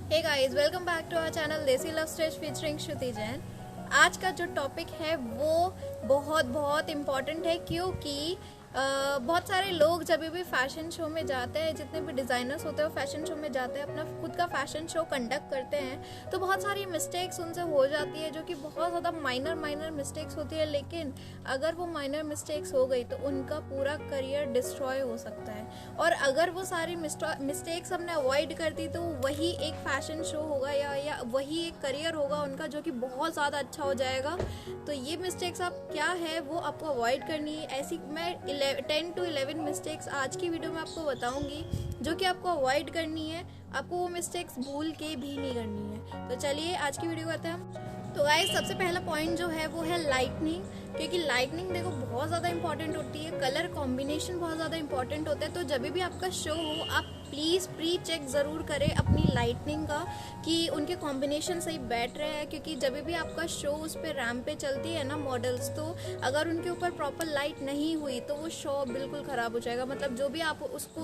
Hey guys, welcome back to our channel Desi love stage featuring Shruti Jain. आज का जो topic है वो बहुत बहुत इम्पॉर्टेंट है क्योंकि बहुत सारे लोग जब भी फैशन शो में जाते हैं, जितने भी डिज़ाइनर्स होते हैं वो फैशन शो में जाते हैं, अपना खुद का फैशन शो कंडक्ट करते हैं, तो बहुत सारी मिस्टेक्स उनसे हो जाती है जो कि बहुत ज़्यादा माइनर मिस्टेक्स होती है। लेकिन अगर वो माइनर मिस्टेक्स हो गई तो उनका पूरा करियर डिस्ट्रॉय हो सकता है। और अगर वो सारी मिस्टेक्स हमने अवॉइड कर दी तो वही एक फैशन शो होगा या वही एक करियर होगा उनका जो कि बहुत ज़्यादा अच्छा हो जाएगा। तो ये मिस्टेक्स आप क्या है वो आपको अवॉइड करनी है। ऐसी मैं 10 to 11 मिस्टेक्स आज की वीडियो में आपको बताऊंगी जो कि आपको अवॉइड करनी है। आपको वो मिस्टेक्स भूल के भी नहीं करनी है। तो चलिए आज की वीडियो करते हैं हम। तो गाइस, सबसे पहला पॉइंट जो है वो है लाइटनिंग, क्योंकि लाइटनिंग देखो बहुत ज़्यादा इंपॉर्टेंट होती है। कलर कॉम्बिनेशन बहुत ज़्यादा इंपॉर्टेंट होता है। तो जब भी आपका शो हो आप प्लीज़ प्री चेक ज़रूर करें अपनी लाइटनिंग का कि उनके कॉम्बिनेशन सही बैठ रहे हैं। क्योंकि जब भी आपका शो उस पर रैम्प पे चलती है ना मॉडल्स, तो अगर उनके ऊपर प्रॉपर लाइट नहीं हुई तो वो शो बिल्कुल ख़राब हो जाएगा। मतलब जो भी आप उसको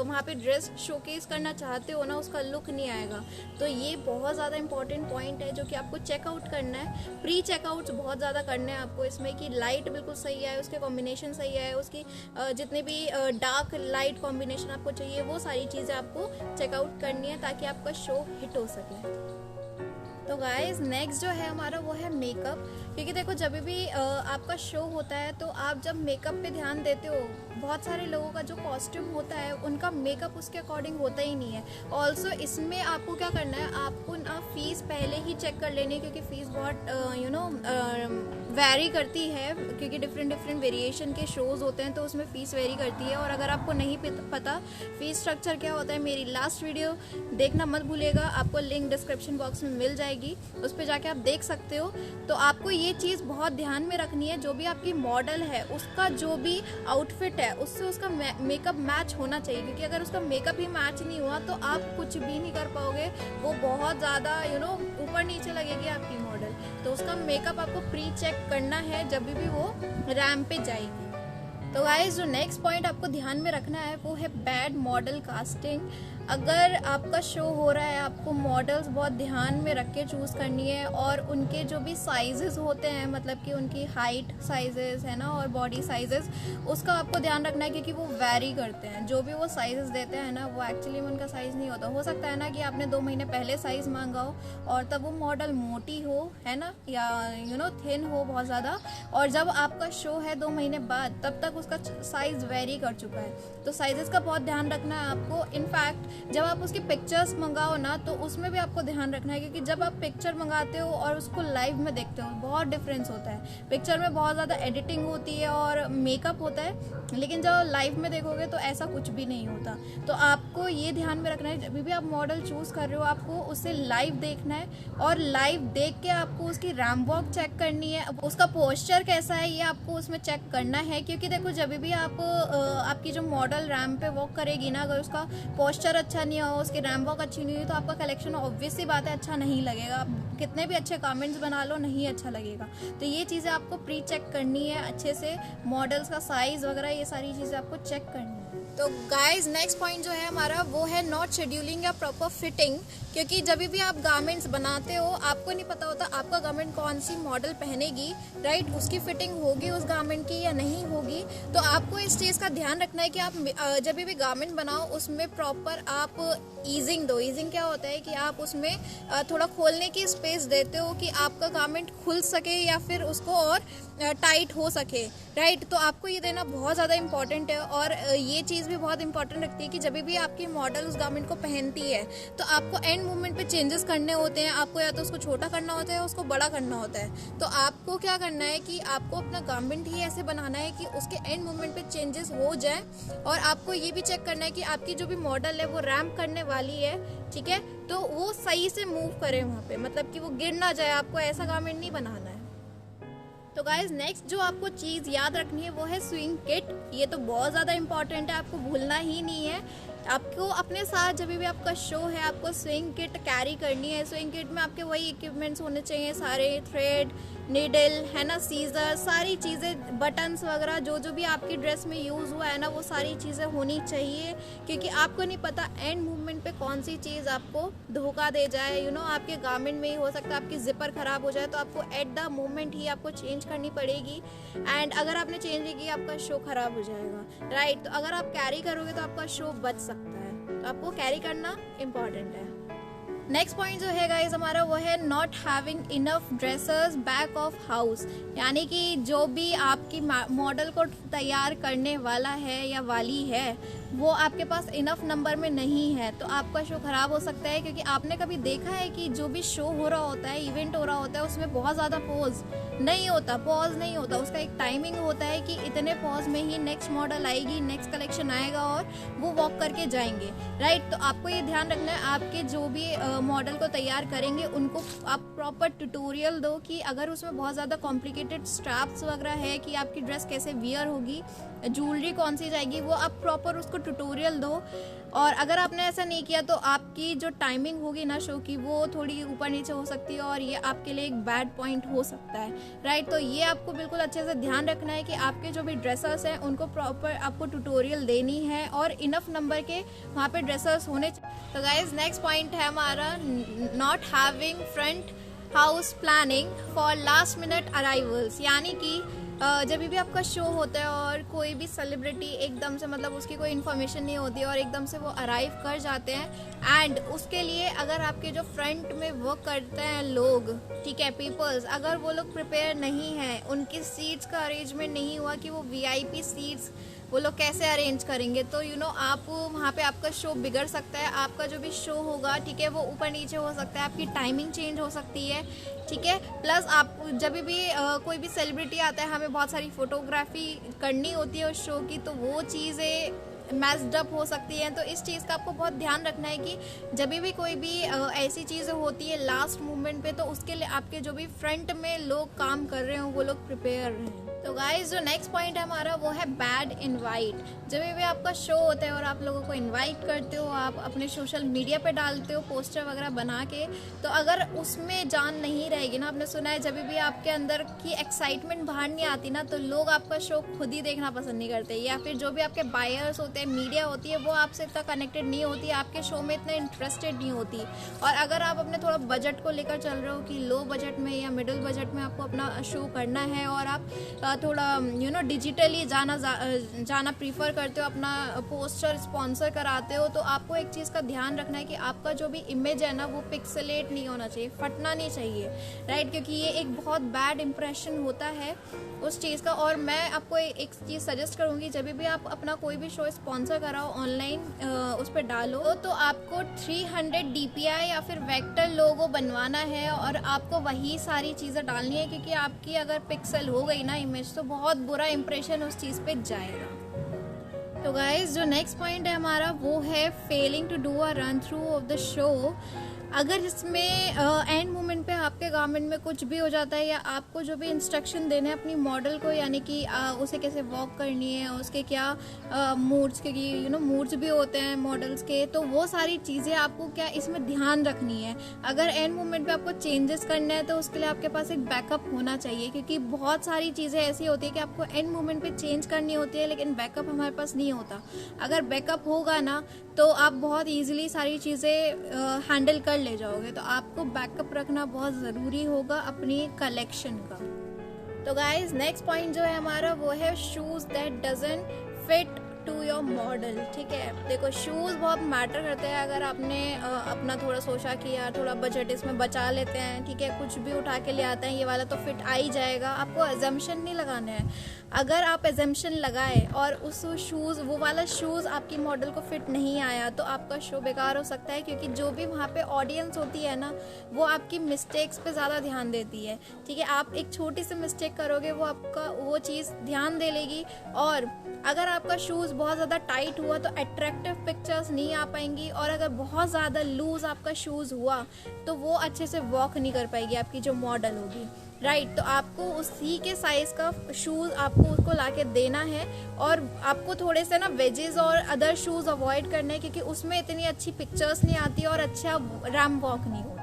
वहाँ पे ड्रेस शोकेस करना चाहते हो ना, उसका लुक नहीं आएगा। तो ये बहुत ज़्यादा इंपॉर्टेंट पॉइंट है जो कि आपको चेकआउट करना है। प्री चेकआउट्स बहुत ज़्यादा करने हैं आपको इसमें कि लाइट बिल्कुल सही आए, उसके कॉम्बिनेशन सही आए, उसकी जितने भी डार्क लाइट कॉम्बिनेशन आपको चाहिए वो सारी चीज़ें आपको चेकआउट करनी है ताकि आपका शो हिट हो सके। तो गाइस, नेक्स्ट जो है हमारा वो है मेकअप। क्योंकि देखो जब भी आपका शो होता है तो आप जब मेकअप पे ध्यान देते हो, बहुत सारे लोगों का जो कॉस्ट्यूम होता है उनका मेकअप उसके अकॉर्डिंग होता ही नहीं है। ऑल्सो इसमें आपको क्या करना है, आपको ना फीस पहले ही चेक कर लेनी है क्योंकि फीस बहुत वैरी करती है। क्योंकि डिफरेंट वेरिएशन के शोज़ होते हैं तो उसमें फ़ीस वेरी करती है। और अगर आपको नहीं पता फ़ीस स्ट्रक्चर क्या होता है, मेरी लास्ट वीडियो देखना मत भूलिएगा, आपको लिंक डिस्क्रिप्शन बॉक्स में मिल जाएगी, उस पर जाके आप देख सकते हो। तो आपको ये चीज़ बहुत ध्यान में रखनी है, जो भी आपकी मॉडल है उसका जो भी आउटफिट है उससे उसका मेकअप मैच होना चाहिए। क्योंकि अगर उसका मेकअप ही मैच नहीं हुआ तो आप कुछ भी नहीं कर पाओगे, वो बहुत ज़्यादा ऊपर नीचे लगेगी आपकी मॉडल। तो उसका मेकअप आपको प्री चेक करना है जब भी वो रैम्प पे जाएगी। तो गाइस, जो नेक्स्ट पॉइंट आपको ध्यान में रखना है वो है बैड मॉडल कास्टिंग। अगर आपका शो हो रहा है आपको मॉडल्स बहुत ध्यान में रख के चूज़ करनी है। और उनके जो भी साइजेस होते हैं, मतलब कि उनकी हाइट साइजेस है ना और बॉडी साइजेस, उसका आपको ध्यान रखना है क्योंकि वो वैरी करते हैं। जो भी वो साइजेस देते हैं ना वो एक्चुअली में उनका साइज़ नहीं होता। हो सकता है ना कि आपने 2 महीने पहले साइज़ मांगा हो और तब वो मॉडल मोटी हो, है ना, या थिन हो बहुत ज़्यादा, और जब आपका शो है 2 महीने बाद तब तक उसका साइज़ वेरी कर चुका है। तो साइजेस का बहुत ध्यान रखना है आपको। इनफैक्ट जब आप उसकी पिक्चर्स मंगाओ ना तो उसमें भी आपको ध्यान रखना है, क्योंकि जब आप पिक्चर मंगाते हो और उसको लाइव में देखते हो बहुत डिफरेंस होता है। पिक्चर में बहुत ज़्यादा एडिटिंग होती है और मेकअप होता है, लेकिन जब लाइव में देखोगे तो ऐसा कुछ भी नहीं होता। तो आपको ये ध्यान में रखना है जब भी आप मॉडल चूज़ कर रहे हो आपको उसे लाइव देखना है, और लाइव देख के आपको उसकी रैम्प वॉक चेक करनी है, उसका पोस्चर कैसा है ये आपको उसमें चेक करना है। क्योंकि देखो जब भी आप आपकी जो मॉडल रैम्प पे वॉक करेगी ना, अगर उसका पोस्चर अच्छा नहीं हो, उसकी रैम्प वॉक अच्छी नहीं हुई तो आपका कलेक्शन ऑब्वियस सी बात है अच्छा नहीं लगेगा। आप कितने भी अच्छे कमेंट्स बना लो नहीं अच्छा लगेगा। तो ये चीज़ें आपको प्री चेक करनी है अच्छे से, मॉडल्स का साइज़ वगैरह ये सारी चीज़ें आपको चेक करनी है। तो गाइज, नेक्स्ट पॉइंट जो है हमारा वो है नॉट शेड्यूलिंग या प्रॉपर फिटिंग। क्योंकि जब भी आप गारमेंट्स बनाते हो आपको नहीं पता होता आपका गारमेंट कौन सी मॉडल पहनेगी, राइट, उसकी फिटिंग होगी उस गारमेंट की या नहीं होगी। तो आपको इस चीज़ का ध्यान रखना है कि आप जब भी गारमेंट बनाओ उसमें प्रॉपर आप ईजिंग दो। ईजिंग क्या होता है कि आप उसमें थोड़ा खोलने की स्पेस देते हो कि आपका गारमेंट खुल सके या फिर उसको और टाइट हो सके, राइट। तो आपको ये देना बहुत ज़्यादा इंपॉर्टेंट है। और ये चीज़ भी बहुत इंपॉर्टेंट रखती है कि जब भी आपकी मॉडल उस गारमेंट को पहनती है तो आपको एंड मूवमेंट पे चेंजेस करने होते हैं। आपको या तो उसको छोटा करना होता है या उसको बड़ा करना होता है। तो आपको क्या करना है कि आपको अपना गारमेंट ही ऐसे बनाना है कि उसके एंड मूवमेंट पे चेंजेस हो जाए। और आपको ये भी चेक करना है कि आपकी जो भी मॉडल है वो रैम्प करने वाली है, ठीक है, तो वो सही से मूव करे वहाँ पे, मतलब कि वो गिर ना जाए। आपको ऐसा गारमेंट नहीं बनाना है। तो गाइज, नेक्स्ट जो आपको चीज़ याद रखनी है वो है स्विंग किट। ये तो बहुत ज़्यादा इंपॉर्टेंट है, आपको भूलना ही नहीं है। आपको अपने साथ जब भी आपका शो है, आपको स्विंग किट कैरी करनी है। स्विंग किट में आपके वही इक्विपमेंट्स होने चाहिए सारे, थ्रेड, नीडल है ना, सीजर, सारी चीज़ें, बटन्स वगैरह जो भी आपकी ड्रेस में यूज़ हुआ है ना, वो सारी चीज़ें होनी चाहिए। क्योंकि आपको नहीं पता एंड मूवमेंट पे कौन सी चीज़ आपको धोखा दे जाए। आपके गारमेंट में ही हो सकता है आपकी जिपर ख़राब हो जाए, तो आपको एट द मोमेंट ही आपको चेंज करनी पड़ेगी। एंड अगर आपने चेंज नहीं की, आपका शो ख़राब हो जाएगा, राइट। तो अगर आप कैरी करोगे तो आपका शो बच सकता है, तो आपको कैरी करना इम्पॉर्टेंट है। नेक्स्ट पॉइंट जो है गाइज हमारा, वो है not having enough dressers back of house. यानी कि जो भी आपकी मॉडल को तैयार करने वाला है या वाली है, वो आपके पास इनफ नंबर में नहीं है, तो आपका शो ख़राब हो सकता है। क्योंकि आपने कभी देखा है कि जो भी शो हो रहा होता है, इवेंट हो रहा होता है, उसमें बहुत ज़्यादा पॉज नहीं होता, उसका एक टाइमिंग होता है कि इतने पॉज में ही नेक्स्ट मॉडल आएगी, नेक्स्ट कलेक्शन आएगा और वो वॉक करके जाएंगे, राइट। तो आपको ये ध्यान रखना है, आपके जो भी मॉडल को तैयार करेंगे उनको आप प्रॉपर ट्यूटोरियल दो कि अगर उसमें बहुत ज़्यादा कॉम्प्लिकेटेड स्ट्रैप्स वगैरह है कि आपकी ड्रेस कैसे वियर होगी, ज्वेलरी कौन सी जाएगी, वो आप प्रॉपर उसको ट्यूटोरियल दो। और अगर आपने ऐसा नहीं किया तो आपकी जो टाइमिंग होगी ना शो की, वो थोड़ी ऊपर नीचे हो सकती है और ये आपके लिए एक बैड पॉइंट हो सकता है, राइट। तो ये आपको बिल्कुल अच्छे से ध्यान रखना है कि आपके जो भी ड्रेसर्स हैं उनको प्रॉपर आपको ट्यूटोरियल देनी है और इनफ नंबर के वहाँ पे ड्रेसर्स होने। तो गाइज नेक्स्ट पॉइंट है हमारा, not having front house planning for last minute arrivals. यानी कि जब भी आपका शो होता है और कोई भी सेलिब्रिटी एकदम से, मतलब उसकी कोई इन्फॉर्मेशन नहीं होती है और एकदम से वो अराइव कर जाते हैं, एंड उसके लिए अगर आपके जो फ्रंट में वर्क करते हैं लोग, ठीक है, पीपल्स, अगर वो लोग प्रिपेयर नहीं है, उनकी सीट्स का अरेंजमेंट नहीं हुआ कि वो VIP सीट्स वो लोग कैसे अरेंज करेंगे, तो आप वहाँ पे आपका शो बिगड़ सकता है। आपका जो भी शो होगा, ठीक है, वो ऊपर नीचे हो सकता है, आपकी टाइमिंग चेंज हो सकती है, ठीक है। प्लस आप जब भी कोई भी सेलिब्रिटी आता है, हमें बहुत सारी फोटोग्राफी करनी होती है उस शो की, तो वो चीज़ें मैस्ड अप हो सकती हैं। तो इस चीज़ का आपको बहुत ध्यान रखना है कि जब भी कोई भी ऐसी चीज़ें होती है लास्ट मोमेंट पे, तो उसके लिए आपके जो भी फ्रंट में लोग काम कर रहे हो वो लोग प्रिपेयर रहें। तो गाइस जो नेक्स्ट पॉइंट है हमारा, वो है बैड इनवाइट। जब भी आपका शो होता है और आप लोगों को इनवाइट करते हो, आप अपने सोशल मीडिया पे डालते हो पोस्टर वगैरह बना के, तो अगर उसमें जान नहीं रहेगी ना, आपने सुना है जब भी आपके अंदर की एक्साइटमेंट बाहर नहीं आती ना, तो लोग आपका शो खुद ही देखना पसंद नहीं करते, या फिर जो भी आपके बायर्स होते हैं, मीडिया होती है, वो आपसे इतना कनेक्टेड नहीं होती, आपके शो में इतना इंटरेस्टेड नहीं होती। और अगर आप अपने थोड़ा बजट को लेकर चल रहे हो कि लो बजट में या मिडिल बजट में आपको अपना शो करना है और आप थोड़ा डिजिटली जाना प्रीफर करते हो, अपना पोस्टर स्पॉन्सर कराते हो, तो आपको एक चीज़ का ध्यान रखना है कि आपका जो भी इमेज है ना, वो पिक्सेलेट नहीं होना चाहिए, फटना नहीं चाहिए, राइट। क्योंकि ये एक बहुत बैड इंप्रेशन होता है उस चीज़ का। और मैं आपको एक चीज़ सजेस्ट करूँगी, जब भी आप अपना कोई भी शो स्पॉन्सर कराओ ऑनलाइन, उस पर डालो, तो आपको 300 DPI या फिर वेक्टर लोगो बनवाना है और आपको वही सारी चीज़ें डालनी है। क्योंकि आपकी अगर पिक्सल हो गई ना इमेज, तो बहुत बुरा इंप्रेशन उस चीज़ पे जाएगा। तो गाइज जो नेक्स्ट पॉइंट है हमारा, वो है failing to do a run through of the show. अगर इसमें एंड मोमेंट पे आपके गारमेंट में कुछ भी हो जाता है, या आपको जो भी इंस्ट्रक्शन देने हैं अपनी मॉडल को, यानी कि उसे कैसे वॉक करनी है, उसके क्या मूड्स, क्योंकि मूड्स भी होते हैं मॉडल्स के, तो वो सारी चीज़ें आपको क्या इसमें ध्यान रखनी है। अगर एंड मोमेंट पे आपको चेंजेस करना है, तो उसके लिए आपके पास एक बैकअप होना चाहिए। क्योंकि बहुत सारी चीज़ें ऐसी होती है कि आपको एंड मोमेंट पे चेंज करनी होती है, लेकिन बैकअप हमारे पास नहीं होता। अगर बैकअप होगा ना, तो आप बहुत ईजिली सारी चीज़ें हैंडल कर ले जाओगे। तो आपको बैकअप रखना बहुत ज़रूरी होगा अपनी कलेक्शन का। तो गाइज नेक्स्ट पॉइंट जो है हमारा, वो है shoes that doesn't fit to your model. ठीक है, देखो शूज़ बहुत मैटर करते हैं। अगर आपने अपना थोड़ा सोचा कि यार थोड़ा बजट इसमें बचा लेते हैं, ठीक है, कुछ भी उठा के ले आते हैं, ये वाला तो फिट आ ही जाएगा, आपको एजम्पशन नहीं लगाना है। अगर आप एजम्पशन लगाए और उस शूज़, वो वाला शूज़ आपकी मॉडल को फिट नहीं आया, तो आपका शो बेकार हो सकता है। क्योंकि जो भी वहाँ पे ऑडियंस होती है ना, वो आपकी मिस्टेक्स पे ज़्यादा ध्यान देती है। ठीक है, आप एक छोटी सी मिस्टेक करोगे, वो आपका वो चीज़ ध्यान दे लेगी। और अगर आपका शूज़ बहुत ज़्यादा टाइट हुआ तो अट्रैक्टिव पिक्चर्स नहीं आ पाएंगी, और अगर बहुत ज़्यादा लूज़ आपका शूज़ हुआ तो वो अच्छे से वॉक नहीं कर पाएगी आपकी जो मॉडल होगी, राइट। तो आपको उसी के साइज़ का शूज़ आपको उसको लाके देना है, और आपको थोड़े से ना वेजेस और अदर शूज़ अवॉइड करने हैं, क्योंकि उसमें इतनी अच्छी पिक्चर्स नहीं आती और अच्छा रैम वॉक नहीं होता।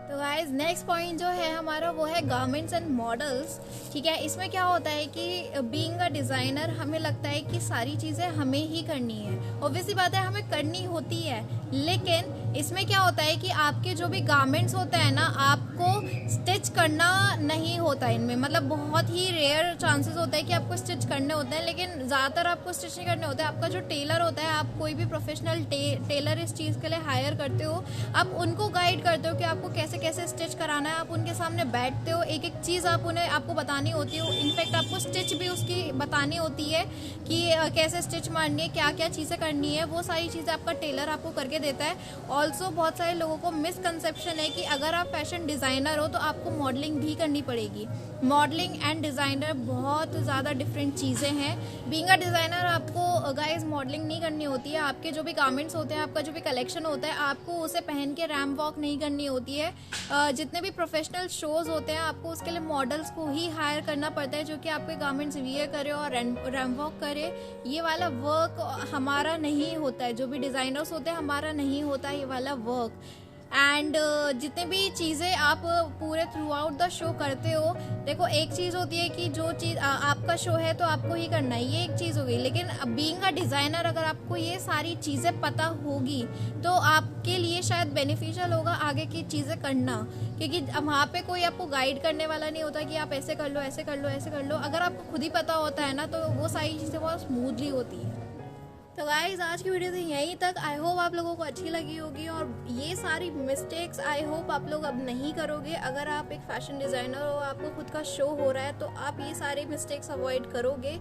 तो गाइज नेक्स्ट पॉइंट जो है हमारा वो है गारमेंट्स एंड मॉडल्स। ठीक है, इसमें क्या होता है कि बीइंग अ डिज़ाइनर हमें लगता है कि सारी चीज़ें हमें ही करनी है, ऑब्वियसली बात है हमें करनी होती है, लेकिन इसमें क्या होता है कि आपके जो भी गारमेंट्स होते हैं ना, आपको स्टिच करना नहीं होता है इनमें, मतलब बहुत ही रेयर चांसेस होता है कि आपको स्टिच करने होते हैं, लेकिन ज़्यादातर आपको स्टिच नहीं करने होते हैं। आपका जो टेलर होता है, आप कोई भी प्रोफेशनल टेलर इस चीज़ के लिए हायर करते हो, आप उनको गाइड करते हो कि आपको कैसे कैसे स्टिच कराना है, आप उनके सामने बैठते हो, एक एक चीज़ आपको बतानी होती है, इनफैक्ट आपको स्टिच भी उसकी बतानी होती है कि कैसे स्टिच मारनी है, क्या क्या चीज़ें करनी है, वो सारी चीज़ें आपका टेलर आपको करके देता है। ऑल्सो बहुत सारे लोगों को मिसकंसेप्शन है कि अगर आप फैशन डिज़ाइनर हो तो आपको मॉडलिंग भी करनी पड़ेगी। मॉडलिंग एंड डिज़ाइनर बहुत ज़्यादा डिफरेंट चीज़ें हैं। बीइंग अ डिज़ाइनर आपको गाइस मॉडलिंग नहीं करनी होती है, आपके जो भी गारमेंट्स होते हैं, आपका जो भी कलेक्शन होता है, आपको उसे पहन के रैम्प वॉक नहीं करनी होती है। जितने भी प्रोफेशनल शोज़ होते हैं, आपको उसके लिए मॉडल्स को ही हायर करना पड़ता है जो कि आपके गारमेंट्स वियर करे और रैम्प वॉक करे। ये वाला वर्क हमारा नहीं होता है, जो भी डिज़ाइनर्स होते हैं हमारा नहीं होता ये वाला वर्क। एंड जितने भी चीज़ें आप पूरे थ्रू आउट द शो करते हो, देखो एक चीज़ होती है कि जो चीज़ आपका शो है तो आपको ही करना है, ये एक चीज़ होगी, लेकिन बीइंग अ डिज़ाइनर अगर आपको ये सारी चीज़ें पता होगी तो आपके लिए शायद बेनिफिशियल होगा आगे की चीज़ें करना, क्योंकि वहाँ पे कोई आपको गाइड करने वाला नहीं होता कि आप ऐसे कर लो ऐसे कर लो ऐसे कर लो। अगर आपको खुद ही पता होता है ना तो वो सारी चीज़ें बहुत स्मूथली होती है। तो गाइज आज की वीडियो थी यहीं तक। आई होप आप लोगों को अच्छी लगी होगी, और ये सारी मिस्टेक्स आई होप आप लोग अब नहीं करोगे। अगर आप एक फैशन डिज़ाइनर हो, आपको खुद का शो हो रहा है, तो आप ये सारी मिस्टेक्स अवॉइड करोगे।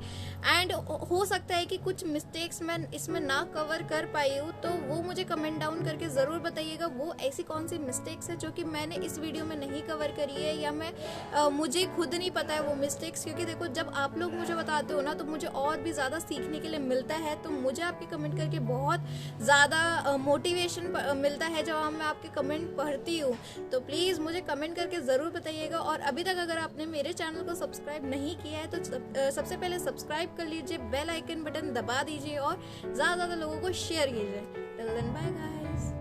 एंड हो सकता है कि कुछ मिस्टेक्स मैं इसमें ना कवर कर पाई हूँ, तो वो मुझे कमेंट डाउन करके ज़रूर बताइएगा वो ऐसी कौन सी मिस्टेक्स है जो कि मैंने इस वीडियो में नहीं कवर करी है, या मुझे खुद नहीं पता है वो मिस्टेक्स। क्योंकि देखो जब आप लोग मुझे बताते हो ना तो मुझे और भी ज़्यादा सीखने के लिए मिलता है, तो मुझे आपके कमेंट करके बहुत ज़्यादा मोटिवेशन मिलता है जब मैं आपके कमेंट पढ़ती हूँ। तो प्लीज़ मुझे कमेंट करके ज़रूर बताइएगा, और अभी तक अगर आपने मेरे चैनल को सब्सक्राइब नहीं किया है तो सबसे पहले सब्सक्राइब कर लीजिए, बेल आइकन बटन दबा दीजिए और ज़्यादा से ज़्यादा लोगों को शेयर कीजिए। Till then bye guys.